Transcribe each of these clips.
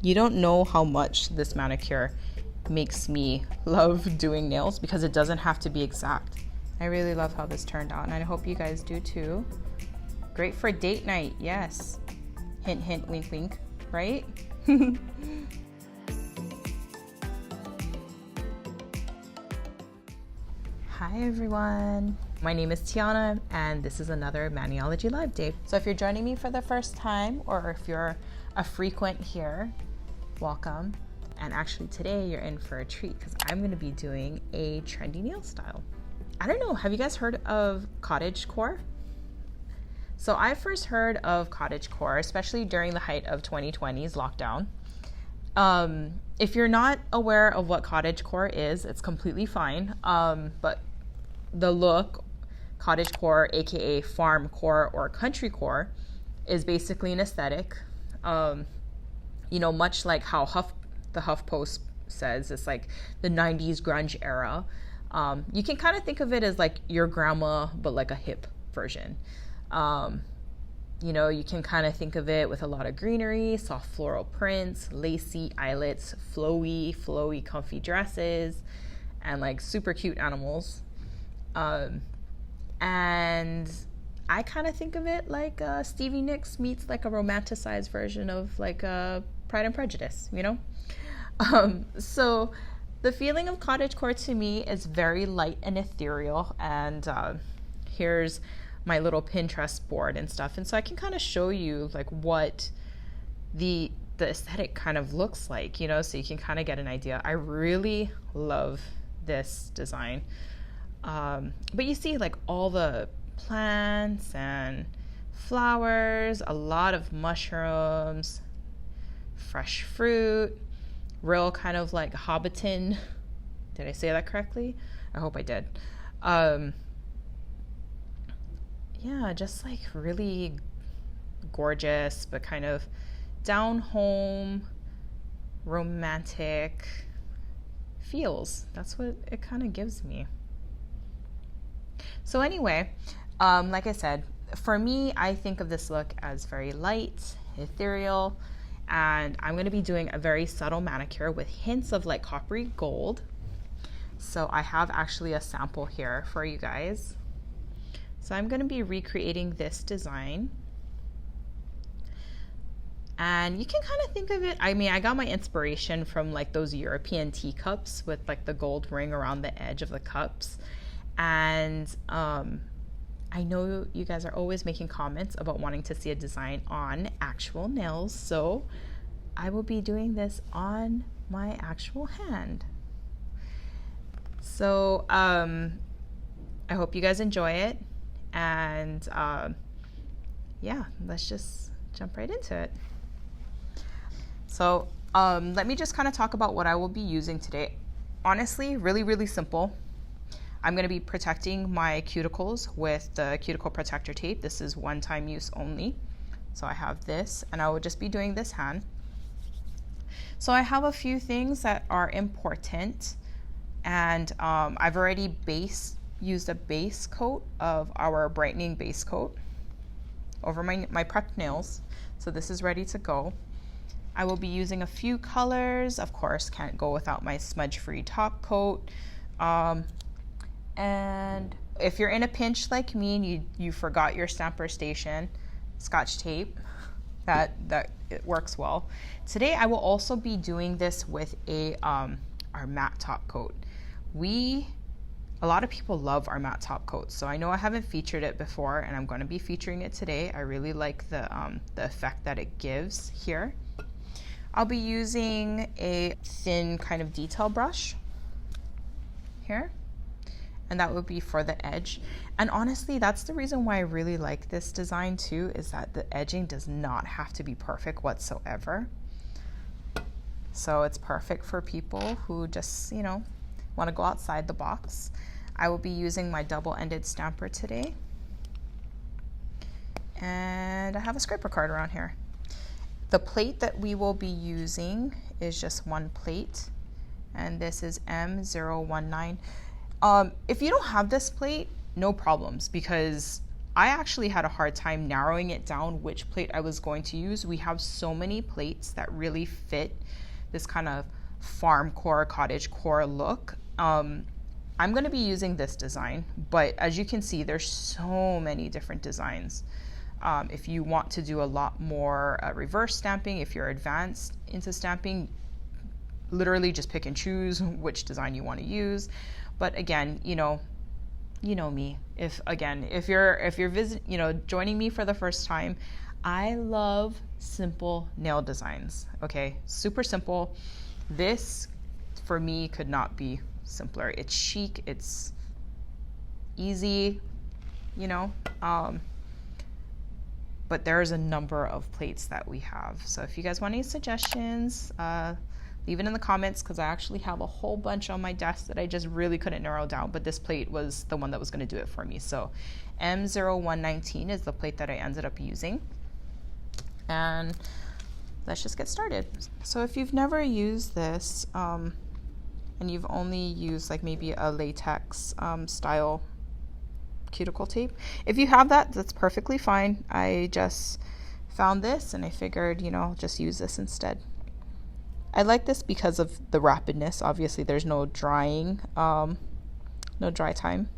You don't know how much this manicure makes me love doing nails because it doesn't have to be exact. I really love how this turned out, and I hope you guys do too. Great for date night, yes. Hint, hint, wink, wink, right? Hi everyone, my name is Tiana and this is another Maniology Live Day. So if you're joining me for the first time or if you're a frequent here, welcome. And actually today you're in for a treat because I'm going to be doing a trendy nail style. I don't know, have you guys heard of Cottagecore? So I first heard of Cottagecore, especially during the height of 2020's lockdown. If you're not aware of what Cottagecore is, it's completely fine. But the look, Cottagecore, aka farmcore or countrycore, is basically an aesthetic. Much like how the HuffPost says, it's like the 90s grunge era. You can kind of think of it as like your grandma, but like a hip version. You can kind of think of it with a lot of greenery, soft floral prints, lacy eyelets, flowy, comfy dresses, and like super cute animals. And I kind of think of it like Stevie Nicks meets like a romanticized version of like Pride and Prejudice, you know? So the feeling of Cottagecore to me is very light and ethereal, and here's my little Pinterest board and stuff, and so I can kind of show you like what the aesthetic kind of looks like, so you can kind of get an idea. I really love this design, but you see like all the plants and flowers, a lot of mushrooms, fresh fruit, real kind of like Hobbiton. Did I say that correctly? I hope I did. Yeah, just like really gorgeous, but kind of down home, romantic feels. That's what it kind of gives me. So anyway, like I said, for me, I think of this look as very light, ethereal, and I'm going to be doing a very subtle manicure with hints of like coppery gold. So I have actually a sample here for you guys. So I'm going to be recreating this design. And you can kind of think of it, I got my inspiration from like those European teacups with like the gold ring around the edge of the cups. And I know you guys are always making comments about wanting to see a design on actual nails. So I will be doing this on my actual hand. So I hope you guys enjoy it. And yeah, let's just jump right into it. So let me just kind of talk about what I will be using today. Honestly, really simple. I'm going to be protecting my cuticles with the cuticle protector tape. This is one-time use only. So I have this, and I will just be doing this hand. So I have a few things that are important, and I've already used a base coat of our brightening base coat over my prepped nails. So this is ready to go. I will be using a few colors. Of course, can't go without my smudge-free top coat. And if you're in a pinch like me and you forgot your stamper station Scotch tape, that it works well. Today I will also be doing this with our matte top coat. A lot of people love our matte top coats, so I know I haven't featured it before, and I'm going to be featuring it today. I really like the effect that it gives here. I'll be using a thin kind of detail brush here, and that would be for the edge. And honestly, that's the reason why I really like this design too, is that the edging does not have to be perfect whatsoever. So it's perfect for people who just, want to go outside the box. I will be using my double-ended stamper today. And I have a scraper card around here. The plate that we will be using is just one plate, and this is M019. If you don't have this plate, no problems, because I actually had a hard time narrowing it down which plate I was going to use. We have so many plates that really fit this kind of farm core, cottage core look. I'm going to be using this design, but as you can see, there's so many different designs. If you want to do a lot more reverse stamping, if you're advanced into stamping, literally just pick and choose which design you want to use. But again, you know me. If you're joining me for the first time, I love simple nail designs. Okay, super simple. This for me could not be simpler. It's chic, it's easy, but there's a number of plates that we have. So if you guys want any suggestions, leave it in the comments, because I actually have a whole bunch on my desk that I just really couldn't narrow down, but this plate was the one that was going to do it for me. So M0119 is the plate that I ended up using. And let's just get started. So if you've never used this, and you've only used like maybe a latex style cuticle tape, if you have that, that's perfectly fine. I just found this and I figured, just use this instead. I like this because of the rapidness. Obviously there's no drying, no dry time.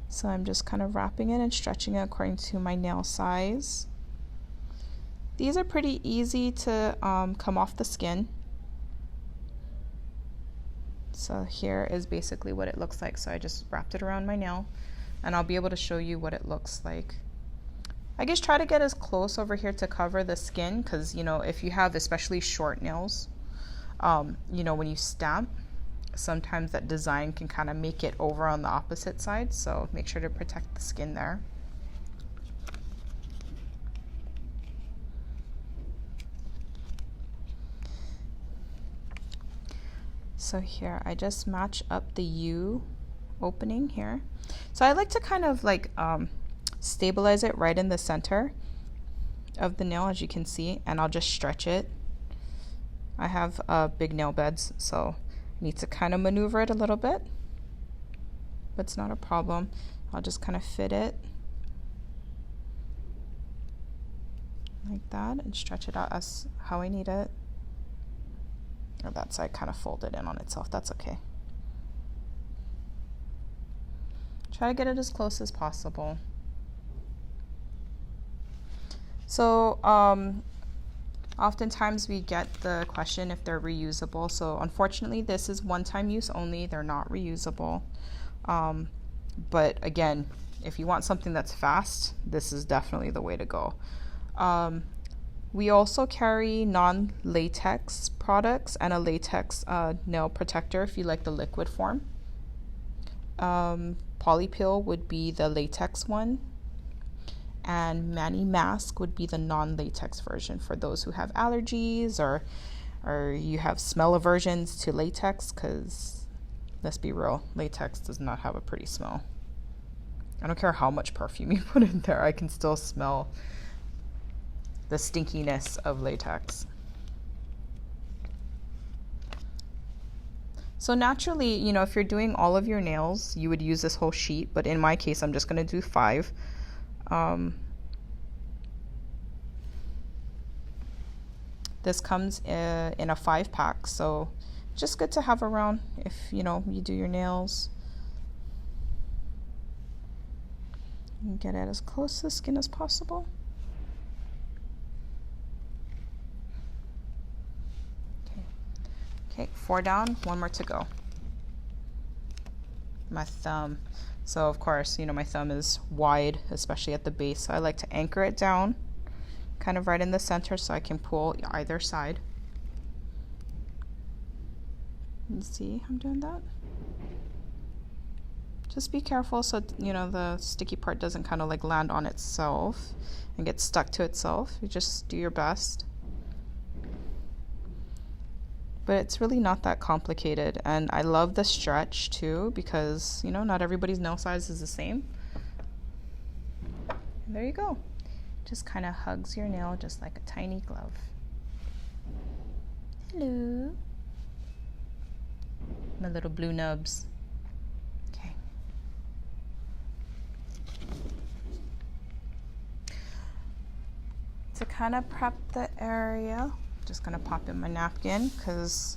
So I'm just kind of wrapping it and stretching it according to my nail size. These are pretty easy to come off the skin. So here is basically what it looks like. So I just wrapped it around my nail, and I'll be able to show you what it looks like. I guess try to get as close over here to cover the skin, because if you have especially short nails, when you stamp, sometimes that design can kind of make it over on the opposite side. So make sure to protect the skin there. So here I just match up the U opening here. So I like to kind of like stabilize it right in the center of the nail, as you can see, and I'll just stretch it. I have big nail beds, so I need to kind of maneuver it a little bit, but it's not a problem. I'll just kind of fit it like that and stretch it out as how I need it. Or that side kind of folded in on itself. That's okay. Try to get it as close as possible. So oftentimes we get the question if they're reusable. So unfortunately this is one-time use only. They're not reusable. But again, if you want something that's fast, this is definitely the way to go. We also carry non-latex products and a latex nail protector if you like the liquid form. Polypil would be the latex one, and Mani Mask would be the non-latex version for those who have allergies or you have smell aversions to latex, because let's be real, latex does not have a pretty smell. I don't care how much perfume you put in there, I can still smell the stinkiness of latex. So naturally, if you're doing all of your nails, you would use this whole sheet, but in my case, I'm just going to do 5. This comes in a 5-pack, so just good to have around if you do your nails. And get it as close to the skin as possible. Okay, 4 down, 1 more to go. My thumb. So of course, my thumb is wide, especially at the base. So I like to anchor it down, kind of right in the center, so I can pull either side. You see I'm doing that? Just be careful so the sticky part doesn't kind of like land on itself and get stuck to itself. You just do your best. But it's really not that complicated, and I love the stretch too, because not everybody's nail size is the same. And there you go. Just kind of hugs your nail just like a tiny glove. Hello, my little blue nubs. Okay, To kind of prep the area, just gonna pop in my napkin because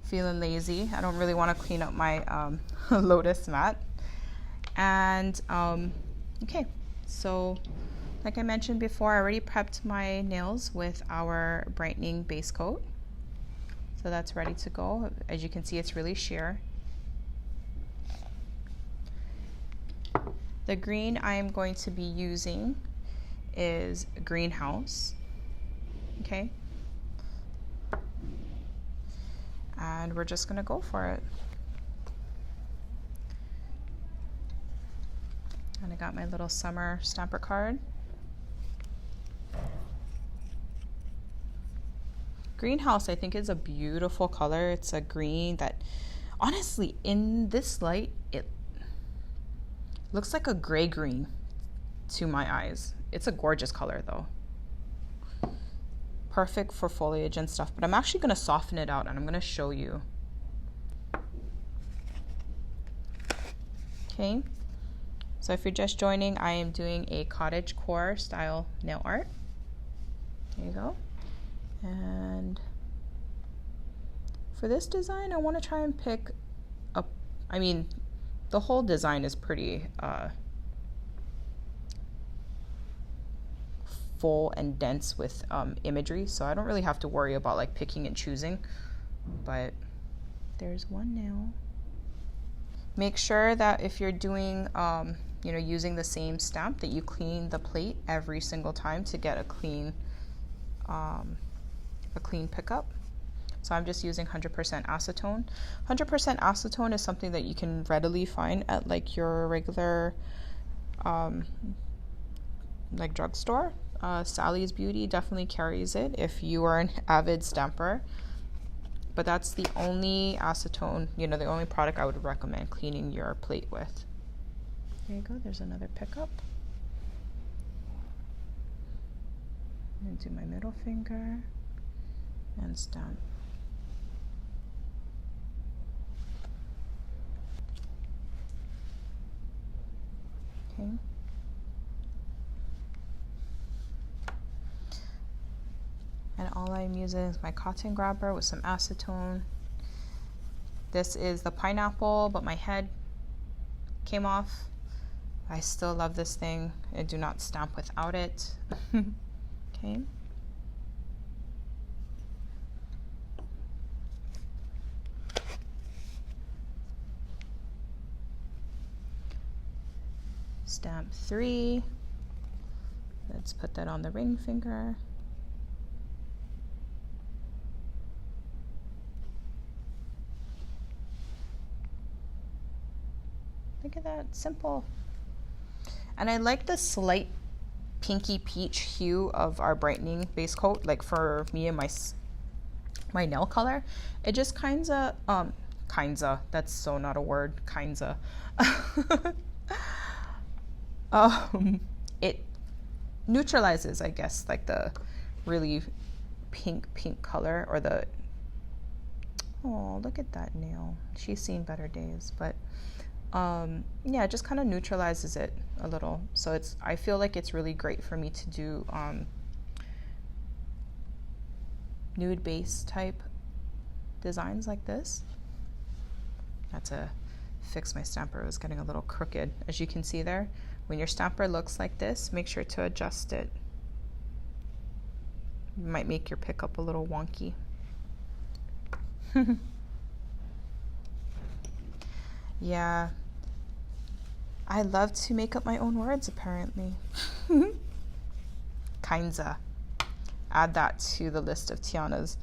feeling lazy. I don't really want to clean up my lotus mat. And okay, so like I mentioned before, I already prepped my nails with our brightening base coat. So that's ready to go. As you can see, it's really sheer. The green I am going to be using is Greenhouse. Okay. And we're just gonna go for it. And I got my little summer stamper card. Greenhouse, I think, is a beautiful color. It's a green that, honestly, in this light, it looks like a gray green to my eyes. It's a gorgeous color though. Perfect for foliage and stuff, but I'm actually gonna soften it out and I'm gonna show you. Okay. So if you're just joining, I am doing a cottagecore style nail art. There you go. And for this design, I want to try and pick up, I mean, the whole design is pretty full and dense with imagery, so I don't really have to worry about like picking and choosing, but there's one nail. Make sure that if you're doing you know, using the same stamp, that you clean the plate every single time to get a clean pickup. So I'm just using 100% acetone. 100% acetone is something that you can readily find at like your regular like drugstore. Sally's Beauty definitely carries it if you are an avid stamper. But that's the only acetone, you know, the only product I would recommend cleaning your plate with. There you go, there's another pickup. I'm going to do my middle finger and stamp. Okay. And all I'm using is my cotton grabber with some acetone. This is the pineapple, but my head came off. I still love this thing. I do not stamp without it. Okay. Stamp 3. Let's put that on the ring finger. Look at that, simple. And I like the slight pinky peach hue of our brightening base coat, like for me and my nail color. It just kinda, that's so not a word, kinda. It neutralizes, I guess, like the really pink color, or the, oh, look at that nail. She's seen better days, but yeah, it just kind of neutralizes it a little. So I feel like it's really great for me to do nude base type designs like this. Had to fix my stamper. It was getting a little crooked. As you can see there, when your stamper looks like this, make sure to adjust it. It might make your pickup a little wonky. Yeah, I love to make up my own words, apparently. Kinda. Add that to the list of Tiana's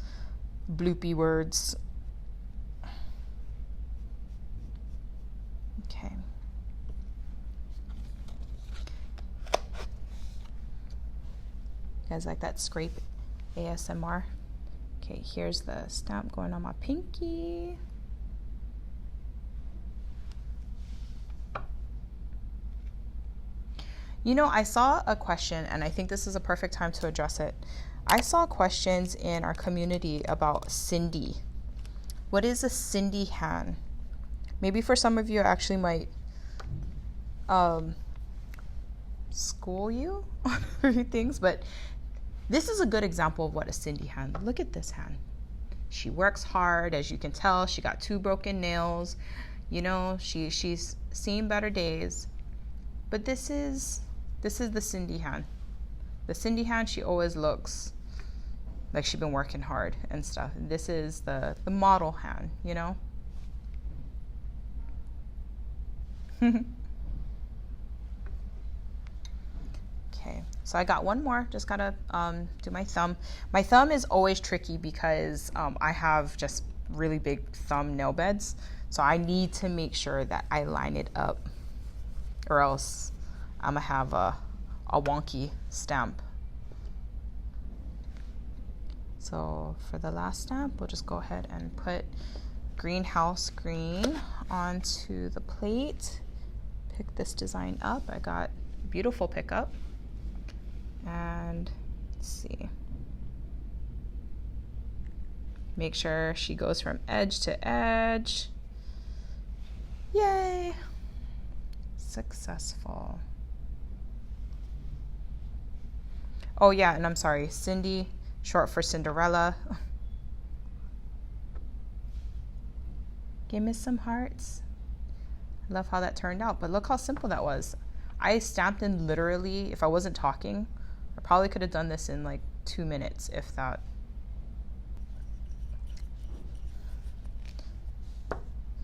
bloopy words. Okay. You guys like that scrape ASMR? Okay, here's the stamp going on my pinky. You know, I saw a question, and I think this is a perfect time to address it. I saw questions in our community about Cindy. What is a Cindy hand? Maybe for some of you, I actually might school you on a few things, but This is a good example of what a Cindy hand. Look at this hand. She works hard, as you can tell. She got 2 broken nails. You know, she's seen better days. But this is the Cindy hand. The Cindy hand, she always looks like she's been working hard and stuff. This is the model hand, you know? Okay, so I got one more. Just gotta do my thumb. My thumb is always tricky because I have just really big thumb nail beds. So I need to make sure that I line it up, or else I'm gonna have a wonky stamp. So for the last stamp, we'll just go ahead and put greenhouse green onto the plate. Pick this design up. I got beautiful pickup. And let's see. Make sure she goes from edge to edge. Yay! Successful. Oh yeah, and I'm sorry, Cindy, short for Cinderella. Give me some hearts. I love how that turned out, but look how simple that was. I stamped in literally, if I wasn't talking, I probably could have done this in like 2 minutes, if that.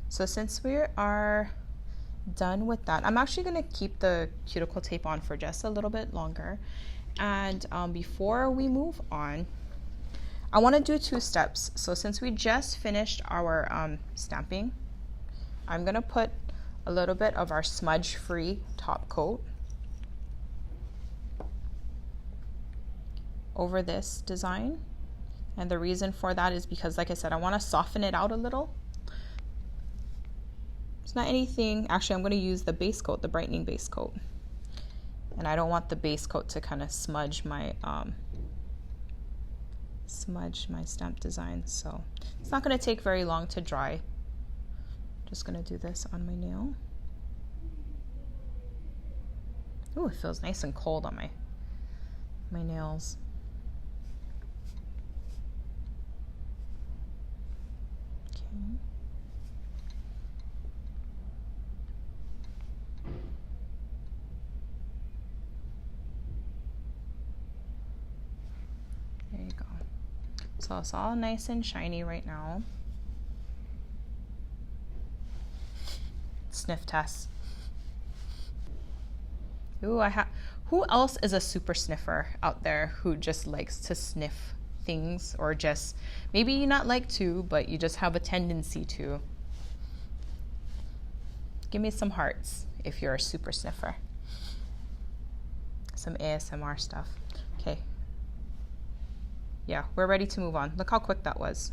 So since we are done with that, I'm actually going to keep the cuticle tape on for just a little bit longer. And before we move on, I want to do 2 steps. So since we just finished our stamping, I'm going to put a little bit of our smudge-free top coat over this design. And the reason for that is because, like I said, I want to soften it out a little. It's not anything, actually I'm going to use the base coat, the brightening base coat. And I don't want the base coat to kind of smudge my stamp design. So it's not going to take very long to dry. Just going to do this on my nail. Ooh, it feels nice and cold on my nails. Okay. There you go. So it's all nice and shiny right now. Sniff test. Ooh, who else is a super sniffer out there who just likes to sniff things, or just maybe you not like to, but you just have a tendency to? Give me some hearts if you're a super sniffer. Some ASMR stuff. Okay. Yeah, we're ready to move on. Look how quick that was.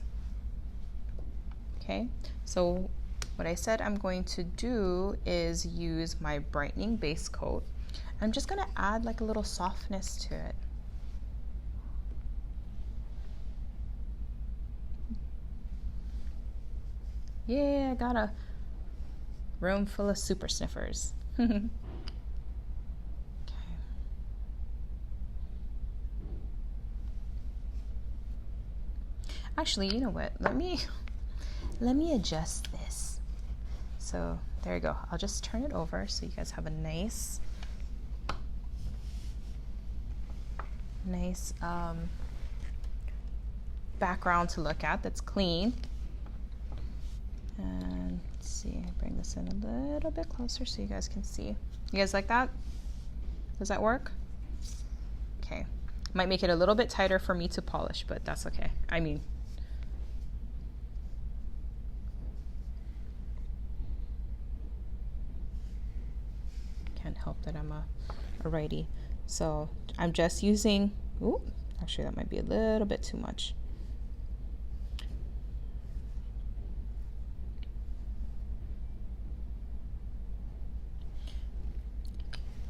Okay, so what I said I'm going to do is use my brightening base coat. I'm just going to add like a little softness to it. Yeah, I got a room full of super sniffers. Okay. Actually, you know what? Let me adjust this. So there you go. I'll just turn it over so you guys have a nice background to look at that's clean. And let's see, bring this in a little bit closer so you guys can see. You guys like that? Does that work? Okay. Might make it a little bit tighter for me to polish, but that's okay. I mean, can't help that I'm a righty. So I'm just using, ooh, actually that might be a little bit too much.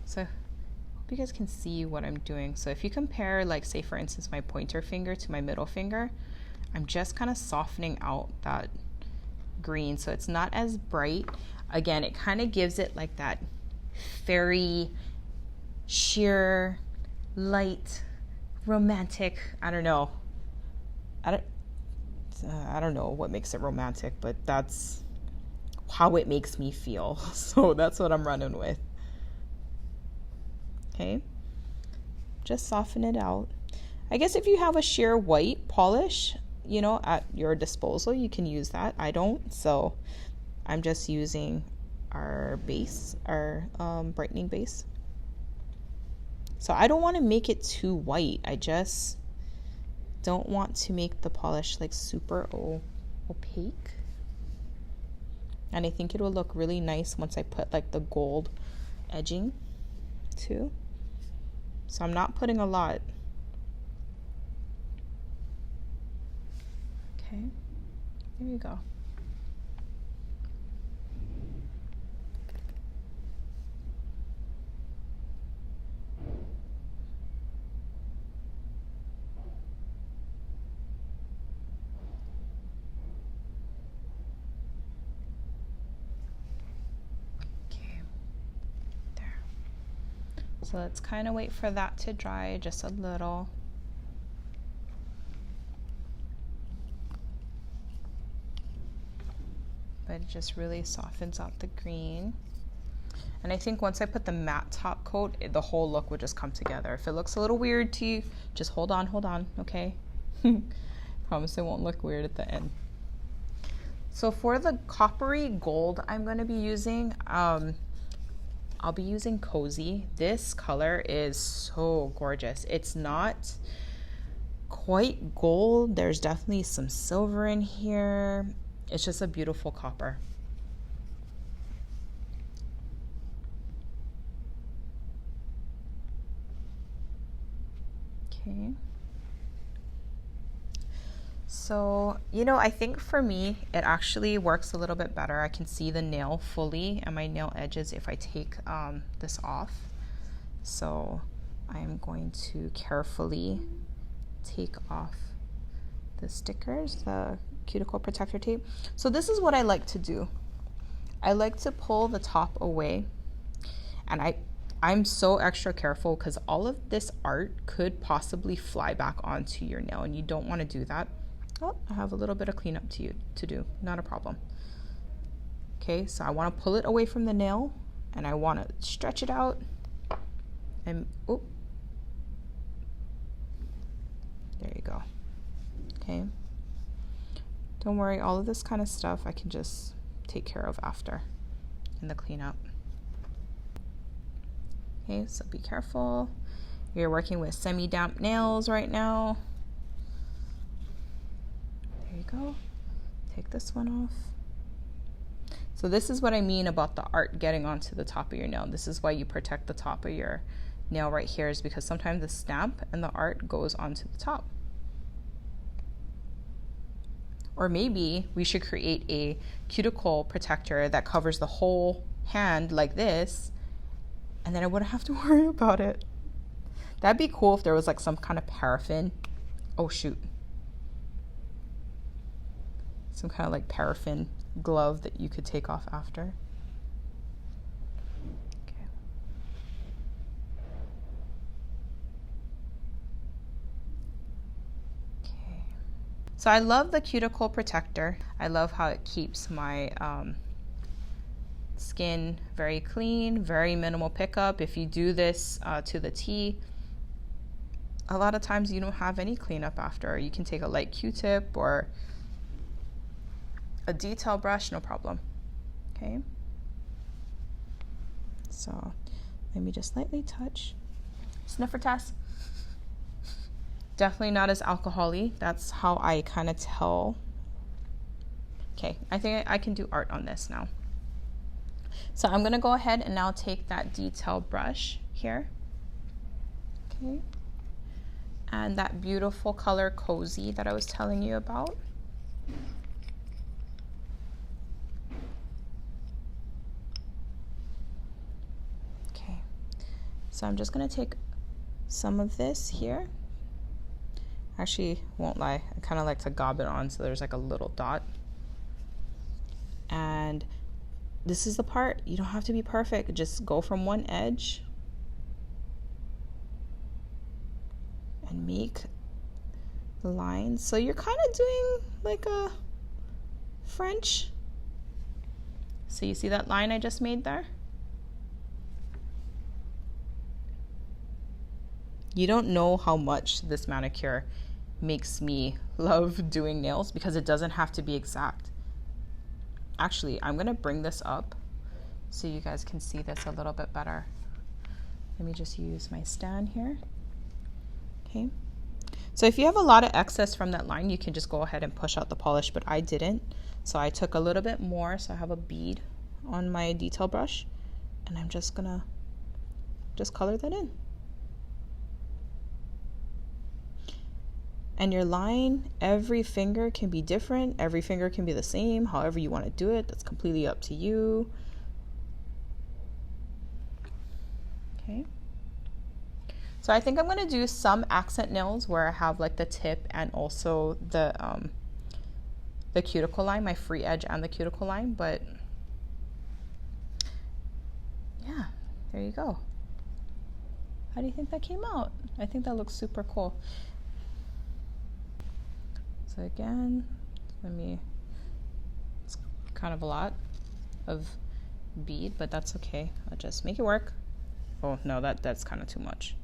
So I hope you guys can see what I'm doing. So if you compare, like, say for instance, my pointer finger to my middle finger, I'm just kind of softening out that green so it's not as bright. Again, it kind of gives it like that fairy, sheer, light romantic. I don't know. I don't know what makes it romantic, but that's how it makes me feel. So that's what I'm running with. Okay. Just soften it out. I guess if you have a sheer white polish, you know, at your disposal, you can use that. I don't, so I'm just using our base, our brightening base. So I don't want to make it too white. I just don't want to make the polish like super opaque. And I think it will look really nice once I put like the gold edging too. So I'm not putting a lot. Okay, there you go. So let's kind of wait for that to dry just a little. But it just really softens out the green. And I think once I put the matte top coat, the whole look will just come together. If it looks a little weird to you, just hold on, okay? Promise it won't look weird at the end. So for the coppery gold I'm going to be using, I'll be using Cozy. This color is so gorgeous. It's not quite gold. There's definitely some silver in here. It's just a beautiful copper. Okay. So, you know, I think for me, it actually works a little bit better. I can see the nail fully and my nail edges if I take this off. So I'm going to carefully take off the stickers, the cuticle protector tape. So this is what I like to do. I like to pull the top away, and I'm so extra careful because all of this art could possibly fly back onto your nail, and you don't want to do that. Oh, I have a little bit of cleanup to do, not a problem. Okay, so I want to pull it away from the nail, and I want to stretch it out, and oh, there you go. Okay, don't worry, all of this kind of stuff I can just take care of after in the cleanup. Okay, so be careful. You're working with semi-damp nails right now. There you go. Take this one off. So this is what I mean about the art getting onto the top of your nail. This is why you protect the top of your nail right here, is because sometimes the stamp and the art goes onto the top. Or maybe we should create a cuticle protector that covers the whole hand like this, and then I wouldn't have to worry about it. That'd be cool if there was like some kind of paraffin. Oh shoot. Some kind of like paraffin glove that you could take off after. Okay. Okay. So I love the cuticle protector. I love how it keeps my skin very clean, very minimal pickup. If you do this to the T, a lot of times you don't have any cleanup after. You can take a light Q-tip or a detail brush, no problem. Okay, so let me just lightly touch. Sniffer test. Definitely not as alcohol-y. That's how I kind of tell. Okay, I think I can do art on this now. So I'm gonna go ahead and now take that detail brush here. Okay, and that beautiful color Cozy that I was telling you about. Okay, so I'm just gonna take some of this here. Actually, won't lie, I kind of like to gob it on so there's like a little dot. And this is the part, you don't have to be perfect, just go from one edge and make lines. So you're kind of doing like a French. So you see that line I just made there? You don't know how much this manicure makes me love doing nails because it doesn't have to be exact. Actually, I'm gonna bring this up so you guys can see this a little bit better. Let me just use my stand here. Okay. So if you have a lot of excess from that line, you can just go ahead and push out the polish, but I didn't. So I took a little bit more, so I have a bead on my detail brush, and I'm just gonna color that in. And your line, every finger can be different. Every finger can be the same. However you want to do it, that's completely up to you. Okay. So I think I'm going to do some accent nails where I have like the tip and also the cuticle line, my free edge and the cuticle line. But yeah, there you go. How do you think that came out? I think that looks super cool. So again, it's kind of a lot of bead, but that's okay. I'll just make it work. Oh no, that's kind of too much.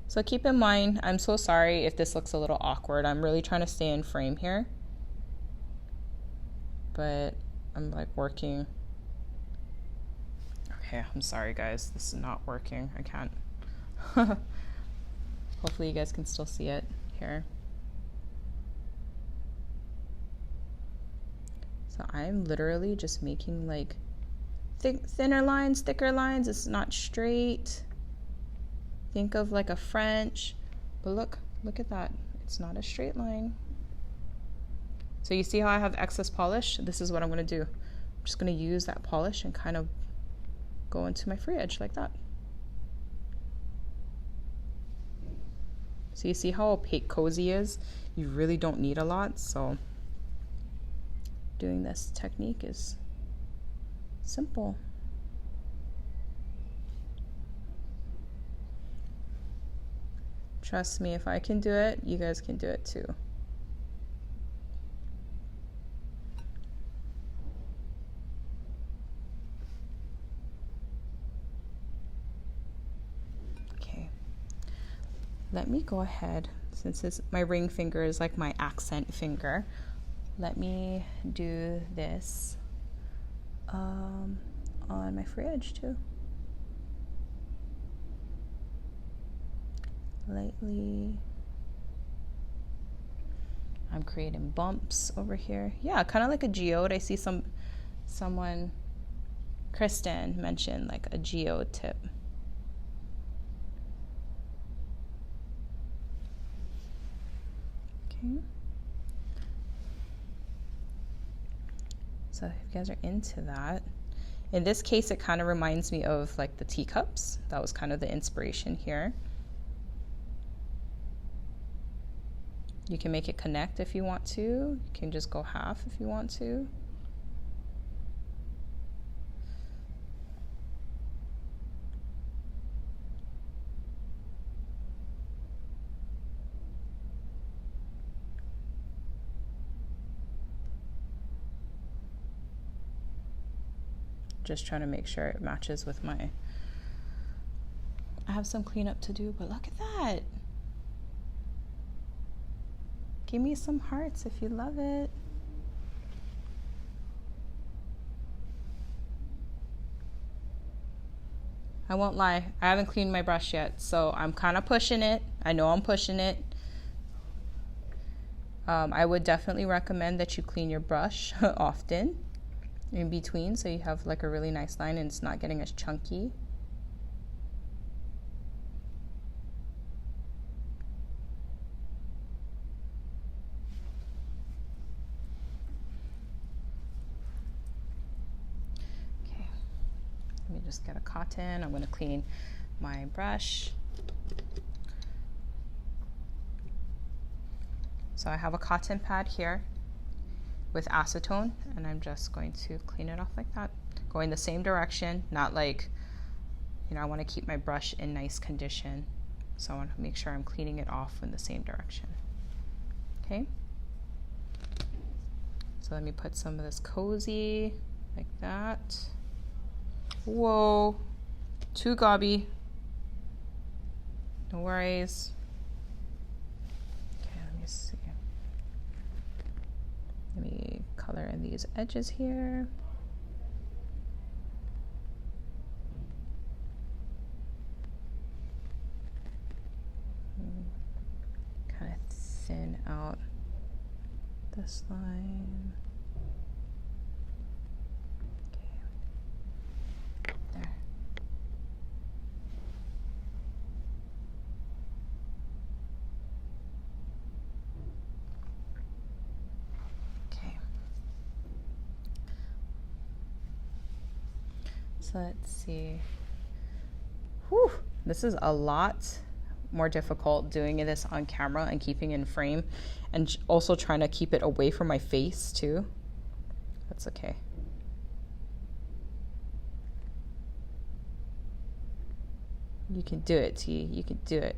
So keep in mind, I'm so sorry if this looks a little awkward. I'm really trying to stay in frame here, but I'm like working. Okay, I'm sorry guys, this is not working. I can't. Hopefully you guys can still see it here. So I'm literally just making like thinner lines, thicker lines. It's not straight. Think of like a French, but look at that. It's not a straight line. So you see how I have excess polish? This is what I'm gonna do. I'm just gonna use that polish and kind of go into my free edge like that. So you see how opaque cozy is? You really don't need a lot, so doing this technique is simple. Trust me, if I can do it, you guys can do it too. Let me go ahead, since my ring finger is like my accent finger, let me do this on my free edge too. Lightly. I'm creating bumps over here. Yeah, kind of like a geode. I see someone, Kristen, mentioned like a geode tip. Okay. So if you guys are into that, in this case it kind of reminds me of like the teacups. That was kind of the inspiration here. You can make it connect if you want to. You can just go half if you want to. Just trying to make sure it matches with my... I have some cleanup to do, but look at that. Give me some hearts if you love it. I won't lie, I haven't cleaned my brush yet, so I'm kind of pushing it. I know I'm pushing it. I would definitely recommend that you clean your brush often in between, so you have like a really nice line and it's not getting as chunky. Okay, let me just get a cotton. I'm going to clean my brush. So I have a cotton pad here with acetone, and I'm just going to clean it off like that, going the same direction, not like you know, I want to keep my brush in nice condition. So I want to make sure I'm cleaning it off in the same direction. Okay. So let me put some of this cozy like that. Whoa, too gobby. No worries. Okay, let me see. Let me color in these edges here. Kind of thin out this line. Okay. There. Okay. So let's see. Whew, this is a lot more difficult doing this on camera and keeping in frame, and also trying to keep it away from my face too. That's okay. You can do it, T. You can do it.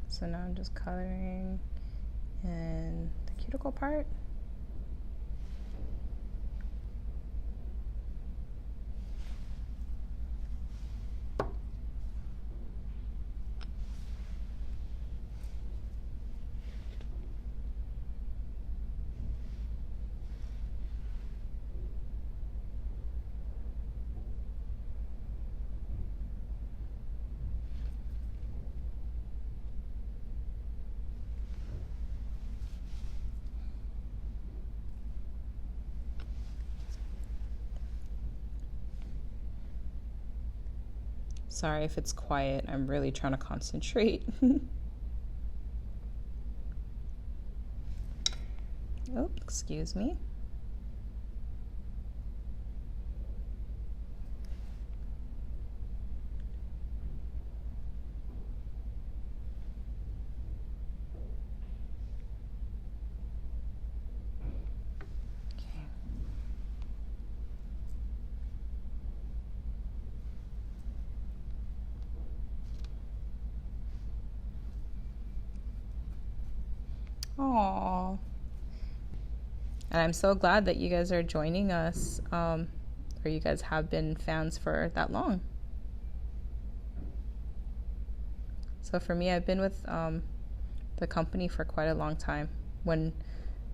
So now I'm just coloring in the cuticle part. Sorry if it's quiet, I'm really trying to concentrate. Oh, excuse me. Aww. And I'm so glad that you guys are joining us, or you guys have been fans for that long. So for me, I've been with the company for quite a long time, when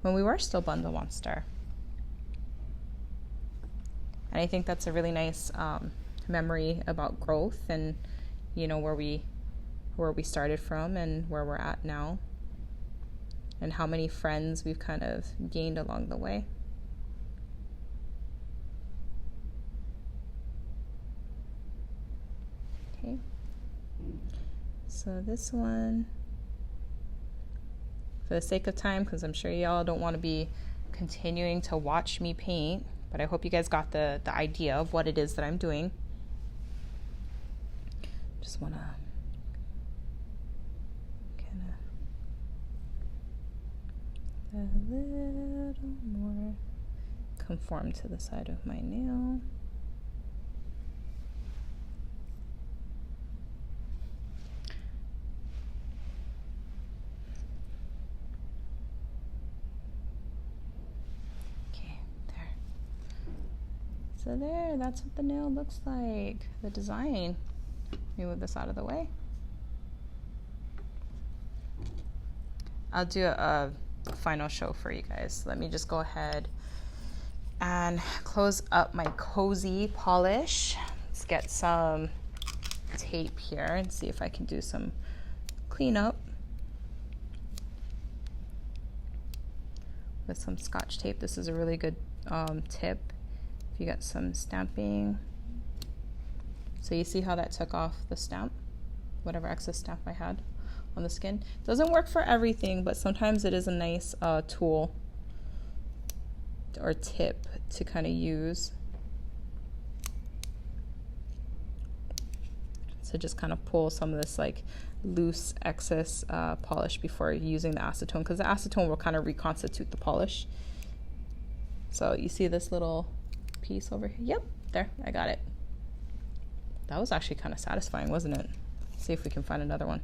we were still Bundle Monster. And I think that's a really nice memory about growth, and you know, where we started from and where we're at now, and how many friends we've kind of gained along the way. Okay. So this one, for the sake of time, because I'm sure y'all don't want to be continuing to watch me paint, but I hope you guys got the idea of what it is that I'm doing. Just want to a little more conform to the side of my nail. Okay, there. So there, that's what the nail looks like, the design. Let me move this out of the way. I'll do a final show for you guys. Let me just go ahead and close up my cozy polish. Let's get some tape here and see if I can do some cleanup with some Scotch tape. This is a really good tip if you got some stamping. So you see how that took off the stamp, whatever excess stamp I had. on the skin. Doesn't work for everything, but sometimes it is a nice tool or tip to kind of use. So just kind of pull some of this like loose excess polish before using the acetone, because the acetone will kind of reconstitute the polish. So you see this little piece over here? Yep, there, I got it. That was actually kind of satisfying, wasn't it? Let's see if we can find another one.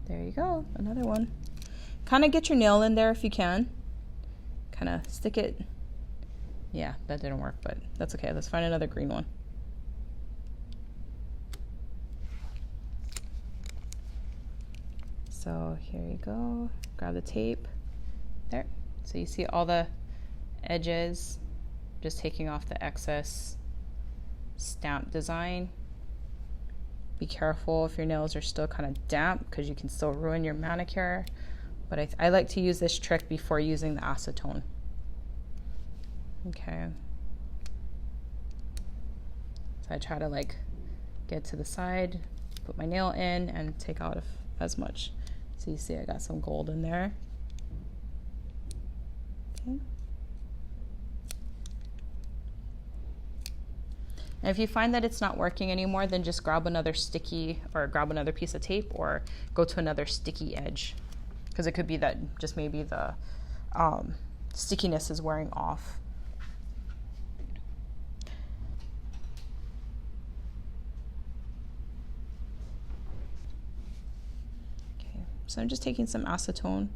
There you go, another one. Kind of get your nail in there if you can. Kind of stick it. Yeah, that didn't work, but that's okay. Let's find another green one. So here you go. Grab the tape. There. So you see all the edges, just taking off the excess stamp design. Be careful if your nails are still kind of damp, because you can still ruin your manicure. But I like to use this trick before using the acetone. Okay. So I try to like get to the side, put my nail in, and take out as much. So you see I got some gold in there. Okay. And if you find that it's not working anymore, then just grab another sticky, or grab another piece of tape, or go to another sticky edge. Because it could be that just maybe the stickiness is wearing off. Okay, so I'm just taking some acetone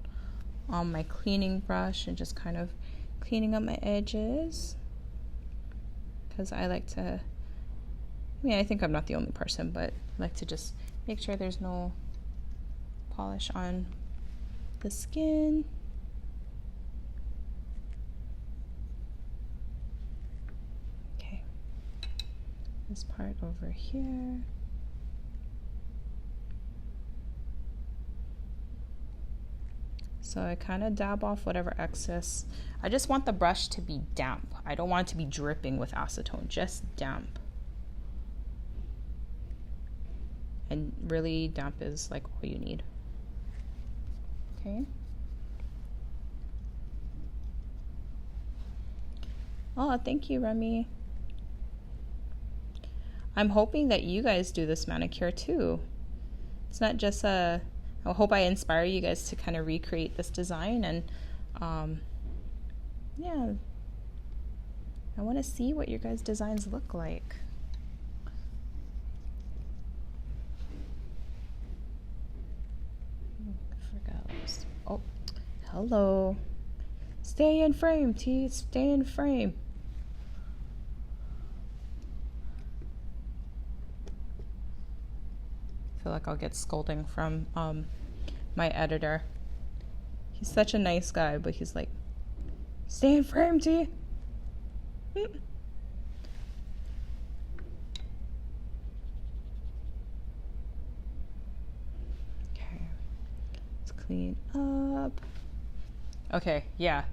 on my cleaning brush and just kind of cleaning up my edges. Because I like to, I mean, I think I'm not the only person, but I like to just make sure there's no polish on the skin. Okay, this part over here. So I kind of dab off whatever excess. I just want the brush to be damp. I don't want it to be dripping with acetone, just damp. And really damp is like all you need. Okay. Oh, thank you, Remy. I'm hoping that you guys do this manicure too. It's not just I hope I inspire you guys to kind of recreate this design, and yeah, I want to see what your guys' designs look like. Oh, hello. Stay in frame, T. Stay in frame. I feel like I'll get scolding from my editor. He's such a nice guy, but he's like, stay in frame, T. Okay. Let's clean up. Okay, yeah.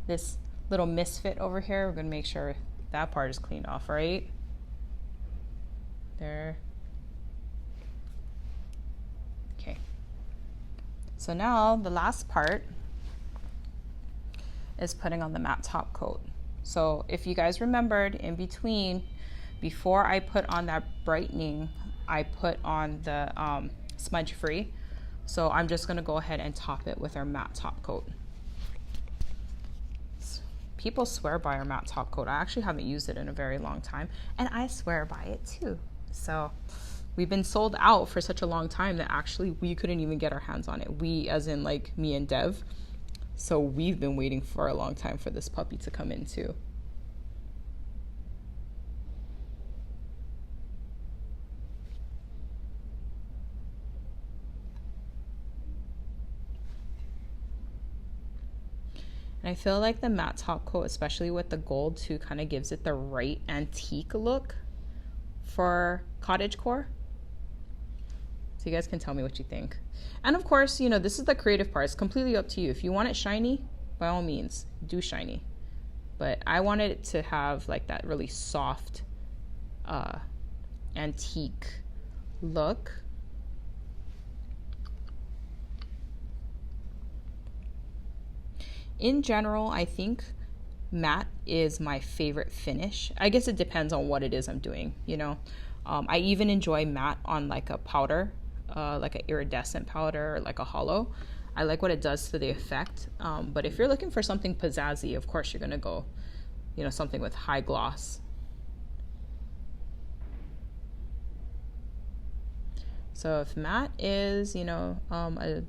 This little misfit over here, we're gonna make sure that part is cleaned off, right? There. Okay. So now the last part is putting on the matte top coat. So if you guys remembered, in between, before I put on that brightening, I put on the smudge free. So I'm just gonna go ahead and top it with our matte top coat. People swear by our matte top coat. I actually haven't used it in a very long time, and I swear by it too. So we've been sold out for such a long time that actually we couldn't even get our hands on it. We, as in like me and Dev. So we've been waiting for a long time for this puppy to come in too. And I feel like the matte top coat, especially with the gold too, kind of gives it the right antique look for Cottagecore. So you guys can tell me what you think. And of course, you know, this is the creative part. It's completely up to you. If you want it shiny, by all means, do shiny. But I wanted it to have like that really soft antique look. In general, I think matte is my favorite finish. I guess it depends on what it is I'm doing, you know. I even enjoy matte on like a powder, like an iridescent powder or like a hollow. I like what it does to the effect. But if you're looking for something pizzazzy, of course you're gonna go, you know, something with high gloss. So if matte is, you know, a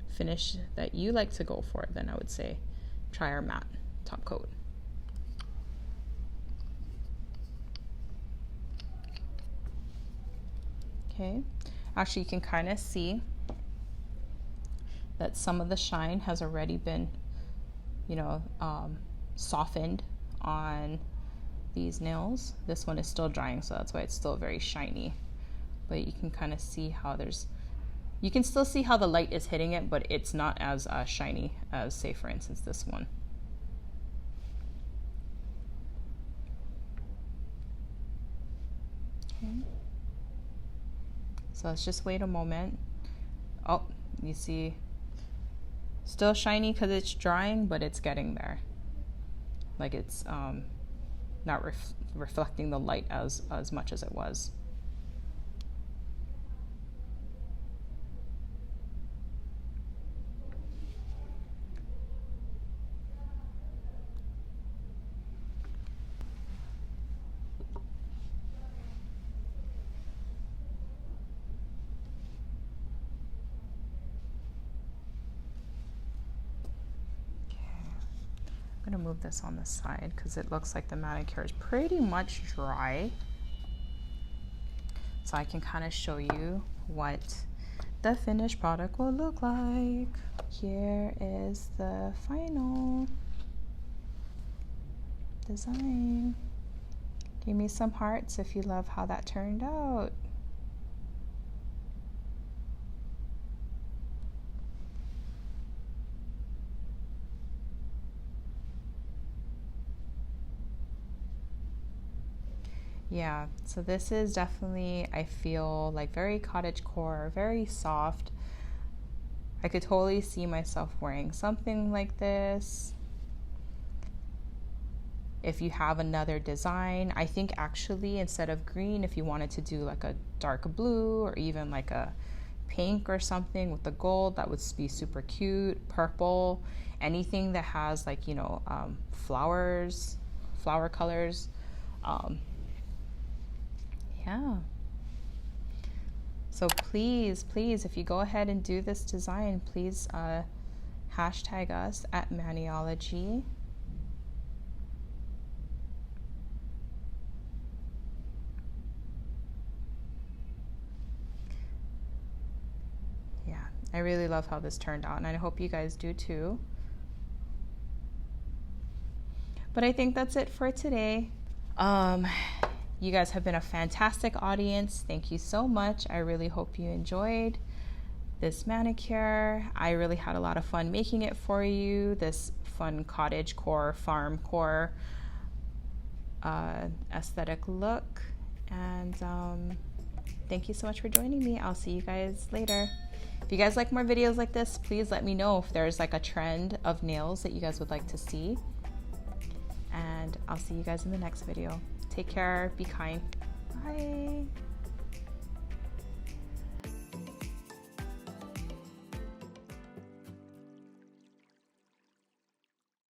finish that you like to go for, then I would say try our matte top coat. Okay, actually you can kind of see that some of the shine has already been, you know, softened on these nails. This one is still drying, so that's why it's still very shiny. But you can kind of see how you can still see how the light is hitting it, but it's not as shiny as, say, for instance, this one. Okay. So let's just wait a moment. Oh, you see, still shiny because it's drying, but it's getting there. Like it's not reflecting the light as much as it was. I'm going to move this on the side because it looks like the manicure is pretty much dry. So I can kind of show you what the finished product will look like. Here is the final design. Give me some hearts if you love how that turned out. Yeah, so this is definitely, I feel like very cottagecore, very soft. I could totally see myself wearing something like this. If you have another design, I think actually instead of green, if you wanted to do like a dark blue or even like a pink or something with the gold, that would be super cute. Purple, anything that has like, you know, flowers, flower colors. Yeah. So please, if you go ahead and do this design, please hashtag us at Maniology. Yeah, I really love how this turned out, and I hope you guys do too. But I think that's it for today. You guys have been a fantastic audience. Thank you so much. I really hope you enjoyed this manicure. I really had a lot of fun making it for you. This fun cottagecore, farm core aesthetic look. And thank you so much for joining me. I'll see you guys later. If you guys like more videos like this, please let me know if there's like a trend of nails that you guys would like to see. And I'll see you guys in the next video. Take care, be kind. Bye.